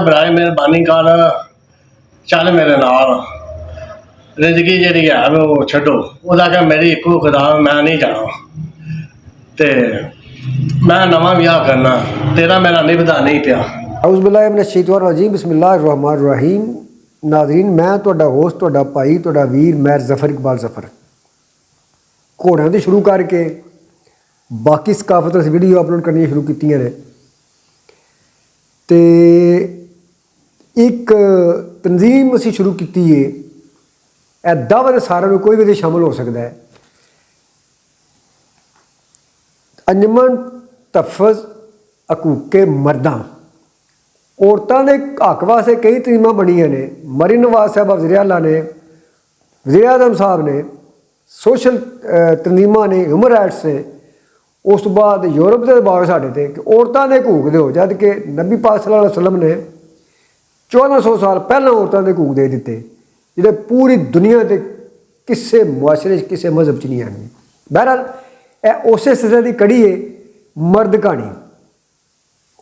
ਬਰਾਏ ਮਿਹਰਬਾਨੀ ਕਰ ਚੱਲ ਮੇਰੇ ਨਾਲ ਜ਼ਿੰਦਗੀ ਜਿਹੜੀ ਹੈ ਉਹ ਛੱਡੋ। ਉਹਦਾ ਕਿ ਮੇਰੀ ਇੱਕੋ ਖੁਦਾ ਮੈਂ ਨਹੀਂ ਜਾਣਾ ਤੇ ਮੈਂ ਨਵਾਂ ਵਿਆਹ ਕਰਨਾ, ਤੇਰਾ ਮੇਰਾ ਨਿਭਦਾ नहीं ਪਿਆ। औज़ुबिल्लाहिमिनश्शैतानिर्रजीम बिस्मिल्लाहिर्रहमानिर्रहीम। नाज़रीन, मैं तुहाडा होस्ट, तुहाडा भाई, तुहाडा वीर महर ज़फ़र इकबाल ज़फ़र घोड़ियां तो शुरू करके बाकी सकाफत वीडियो अपलोड करनी शुरू की ने। तो एक तंजीम असी शुरू की है, यह दावत सारे में कोई भी शामिल हो सकता है। अंजमन तहफ़्फ़ुज़ हकूक़े मर्दा औरतों के हक वास्ते कई तंजीमां बनिया ने। मरीन नवाज साहब वज़ीर आला ने, वज़ीर आज़म साहब ने, सोशल तंजीमां ने, ह्यूमन राइट्स ने। उस तो बाद यूरोप के दबाव साढ़े ते कि औरतों के हकूक दो, जब कि नबी पाक सल्लल्लाहु अलैहि वसल्लम ने 1400 साल पहला औरतों के हकूक दे दिते, जिहड़े पूरी दुनिया के किसी मुआशरे किसी मजहब च नहीं है। बहरहाल यह उस सिलसिले की कड़ी है मर्द कहानी।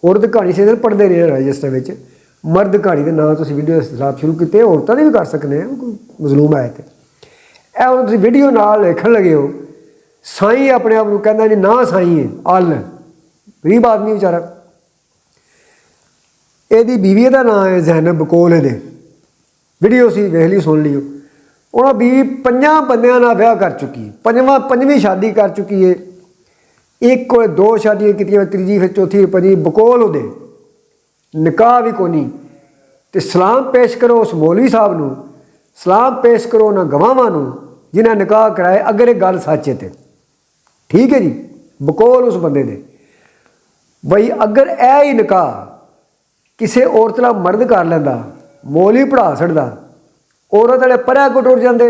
औरत कहानी से पढ़ते रहे रजिस्टर में मर्द कहानी के नाम तुम वीडियो सिलसिला शुरू किए, औरतों भी कर सकते हैं, मजलूम है तो यह हम तुम वीडियो नाल लिखन लगे हो। साईं अपने आप को कहता नहीं, ना साईं है अल गरीब आदमी बेचारा। यदी बीवी का नाम है ज़ैनब बकोल। ये वीडियो असी वेख ली, सुन लियो। उन्होंने बीवी 5 बंदियां नाल विआह कर चुकी है, पंजवीं शादी कर चुकी है। एक को 2 शादियां की, तीजी फिर चौथी पंजी बकोल उहदे निकाह भी कोनी। तो सलाम पेश करो उस मौलवी साहब नूं, सलाम पेश करो उन्होंने गवाहां नूं जिन्हें निकाह कराए, अगर एक गल सच है तो ठीक है जी। बकोल उस बंदे ने बई अगर यह ही निकाह किसी औरत नाल मर्द कर लैंदा, मौलवी पढ़ा छड्डदा, औरत वाले परा को टुर जाते,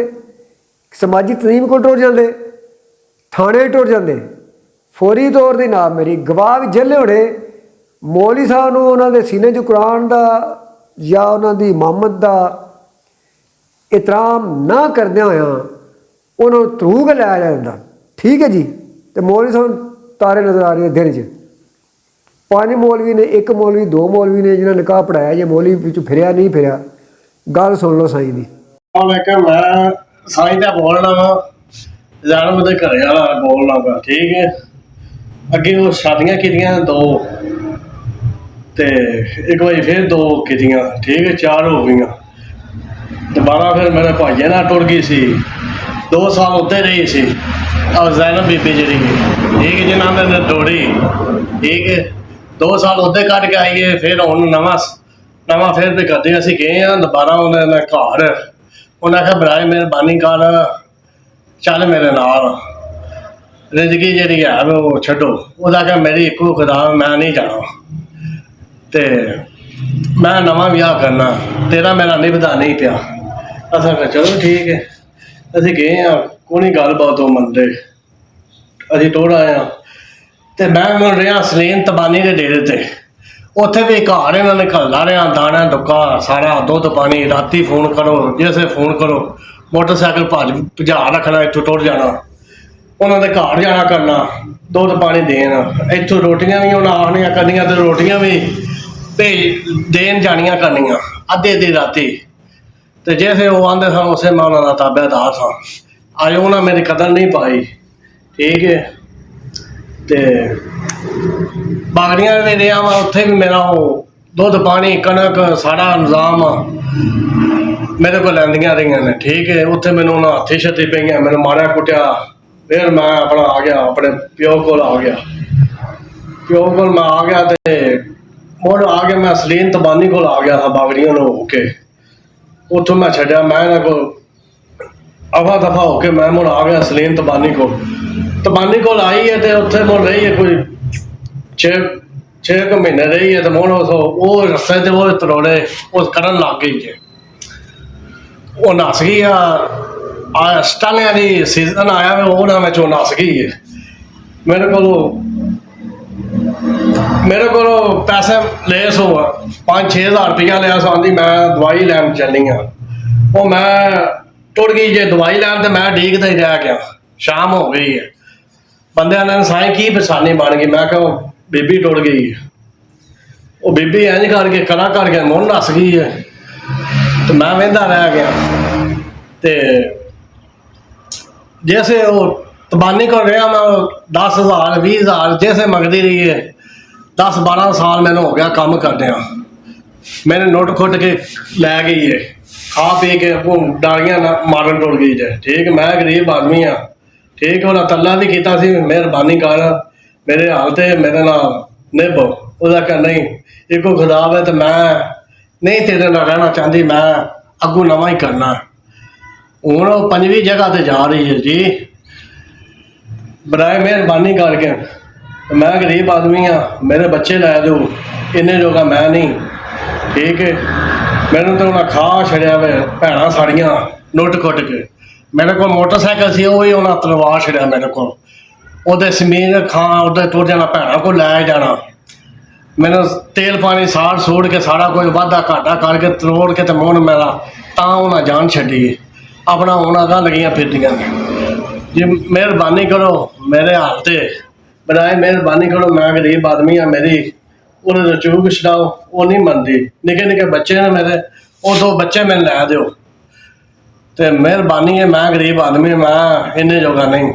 समाजी तंजीम को टुर जाते, थाने टुर जाते, फौरी तौर पर नाम मेरी गवाह भी जेले होने। मौलवी साहब नूं उन्होंने सीने च कुरान का या उन्होंने इमामत का एहतराम ना करदे होया उन्होंने धरू के लाया जाता, ठीक है जी। तो मौलवी साहब तारे नज़र आ रहे दिन च 5 मौलवी ने, 1 मौलवी 2 मौलवी ने जिन्हें निकाह पढ़ाया, जे मौलवी पिछू फिरिया नहीं फिरिया। गल सुन लो साईं दी। मैं साईं का बोलना वा, जानब के घरे वाला बोलना वा, ठीक है। अगे वो शादियां कीतियां 2 ते एक बारी फिर 2 कीतियां, ठीक है, 4 हो गई। दोबारा फिर मेरे भाइये नाल टुर गई सी, 2 साल उत्ते रही सी और ज़ैनब बीबी जी, ठीक है, जिन्होंने ने तोड़ी, ठीक है। 2 साल उत्ते कट के आई है, फिर हुण नवा फिर भी करते असीं गए हैं दोबारा उन्हें घर। उन्हें आख्या बराए मिहरबानी कर चल मेरे नाल, जिंदगी जी है वो छड्डो। उसका क्या मेरी इक्को खुदा मैं नहीं जाना ते मैं नवा विआह करना, तेरा मेरा निभदा नहीं पिया। असां आख्या चलो ठीक है। असीं गए हैं, कोई गलबात वो मनते, असीं टुर आए हैं। तो मैं मुड़ रहा सलीम तबानी के डेरे ते, उत्थे भी घर इन्होंने घल्ला रहा, दाना दुक्का सारा दुध पानी, राती फोन करो जैसे फोन करो, मोटरसाइकिल भजा रखना, इतों टुर जाना, उन्होंने घर जाना करना, दुध पानी देन, इतों रोटियां भी उन्हें आखनियां करनियां, तो रोटियां भी भेज देन जानियां करनियां अद्धी राती। तो जैसे वो आते सन उसे मैं उन्होंने ताबेदार था। अज उन्हें मेरी कदर नहीं पाई, ठीक है। तो बागड़ियां भी रहा मैं, उत्थे भी मेरा वो दुध पानी कनक सारा इंतजाम मेरे को लैंदियां रही ने, ठीक है। उत्थे मैनू उन्हें हत्थी छत्ती पईयां, मैनू मारिया कुटिया। फिर मैं अपना आ गया, अपने प्यो को आ गया, प्यो को मैं आ गया। तो मुड़ आ गया मैं सलीम तबानी को आ गया था, बागड़ियां हो के उतों मैं छड्या, मैं इन्हां को अफा दफा होके मैं मुड़ आ गया सलीम तबानी को आई है। तो उत्थे मुड़ रही है कोई 6 महीने रही है। तो मुड़ वो रस्से से वो तरोड़े उस करन लग गई है, वो नस गई आ स्टालियां की सीजन आया उन्होंने में नस गई है। मेरे को पैसे ले सो 5-6 हज़ार रुपया लिया सो, आंदी मैं दवाई लैन चलनी हाँ। वो मैं टुर गई जे दवाई लैन, तो मैं उड़ीकदा ही रह गया, शाम हो गई है। बंदे ने साईं की परेशानी बन गई, मैं कहा बीबी टुर गई है। ਉਹ ਬੀਬੀ ਇੰਝ ਕਰਕੇ ਕਰਾਂ ਕਰਕੇ ਮੁੜ ਨੱਸ ਗਈ ਹੈ ਤੇ ਮੈਂ ਵਹਿੰਦਾ ਰਹਿ ਗਿਆ। ਤੇ ਜੈਸੇ ਉਹ ਤਬਾਨੀ ਕਰ ਰਿਹਾ ਮੈਂ 10,000 20,000 ਜੈਸੇ ਮੰਗਦੀ ਰਹੀ ਹੈ। 10-12 ਸਾਲ ਮੈਨੂੰ ਹੋ ਗਿਆ ਕੰਮ ਕਰਦਿਆਂ। ਮੈਨੂੰ ਨੋਟ ਖੁੱਟ ਕੇ ਲੈ ਗਈ ਹੈ, ਖਾ ਪੀ ਕੇ ਡਾਲੀਆਂ ਮਾਰਨ ਟੁੱਟ ਗਈ ਜੇ। ਠੀਕ, ਮੈਂ ਗਰੀਬ ਆਦਮੀ ਆ। ਠੀਕ, ਉਹਦਾ ਤੱਲਾ ਵੀ ਕੀਤਾ ਸੀ ਮਿਹਰਬਾਨੀ ਕਰ ਮੇਰੇ ਹਾਲ ਤੇ ਮੇਰੇ ਨਾਲ ਨਿਭ। ਉਹਦਾ ਕਹਿ ਨਹੀਂ ਇੱਕੋ ਖੁਦਾ ਹੈ ਤੇ ਮੈਂ ਨਹੀਂ ਤੇਰੇ ਨਾਲ ਰਹਿਣਾ ਚਾਹੁੰਦੀ, ਮੈਂ ਅੱਗੋਂ ਨਵਾਂ ਹੀ ਕਰਨਾ। ਹੁਣ ਉਹ 5ਵੀਂ ਜਗ੍ਹਾ ਤੇ ਜਾ ਰਹੀ ਹੈ ਜੀ। ਬਰਾਏ ਮਿਹਰਬਾਨੀ ਕਰਕੇ, ਮੈਂ ਗਰੀਬ ਆਦਮੀ ਆ, ਮੇਰੇ ਬੱਚੇ ਲੈ ਦਿਓ, ਇੰਨੇ ਜੋਗਾ ਮੈਂ ਨਹੀਂ। ਠੀਕ ਹੈ, ਮੈਨੂੰ ਤਾਂ ਉਹਨਾਂ ਖਾ ਛੜਿਆ ਵੇ ਭੈਣਾਂ ਸਾੜੀਆਂ ਲੁੱਟ ਖੁੱਟ ਕੇ। ਮੇਰੇ ਕੋਲ ਮੋਟਰਸਾਈਕਲ ਸੀ ਉਹ ਵੀ ਉਹਨਾਂ ਤਲਵਾ ਛੜਿਆ ਮੇਰੇ ਕੋਲ। ਉਹਦੇ ਸਮੀਰ ਖਾਂ ਉਹਦੇ ਤੁਰ ਜਾਣਾ, ਭੈਣਾਂ ਕੋਲ ਲੈ ਜਾਣਾ। ਮੈਨੂੰ ਤੇਲ ਪਾਣੀ ਸਾੜ ਸੂੜ ਕੇ ਸਾਰਾ ਕੁਝ ਵਾਧਾ ਘਾਟਾ ਕਰਕੇ ਤਰੋੜ ਕੇ ਤੇ ਮੋਹਨ ਮੇਰਾ ਤਾਂ ਉਹਨਾਂ ਜਾਨ ਛੱਡੀ। ਆਪਣਾ ਹੁਣ ਅਗਾਂਹ ਲੱਗੀਆਂ ਫਿਰਦੀਆਂ ਜੀ। ਮਿਹਰਬਾਨੀ ਕਰੋ ਮੇਰੇ ਹਾਲ ਤੇ, ਬਰਾਏ ਮਿਹਰਬਾਨੀ ਕਰੋ, ਮੈਂ ਗਰੀਬ ਆਦਮੀ ਆ। ਮੇਰੀ ਉਹਨੇ ਚੂਕ ਛਡਾਓ, ਉਹ ਨਹੀਂ ਮੰਨਦੀ। ਨਿੱਕੇ ਨਿੱਕੇ ਬੱਚੇ ਨੇ ਮੇਰੇ, ਉਹ 2 ਬੱਚੇ ਮੈਨੂੰ ਲੈ ਦਿਓ। ਤੇ ਮਿਹਰਬਾਨੀ ਹੈ, ਮੈਂ ਗਰੀਬ ਆਦਮੀ, ਮੈਂ ਇੰਨੇ ਜੋਗਾ ਨਹੀਂ।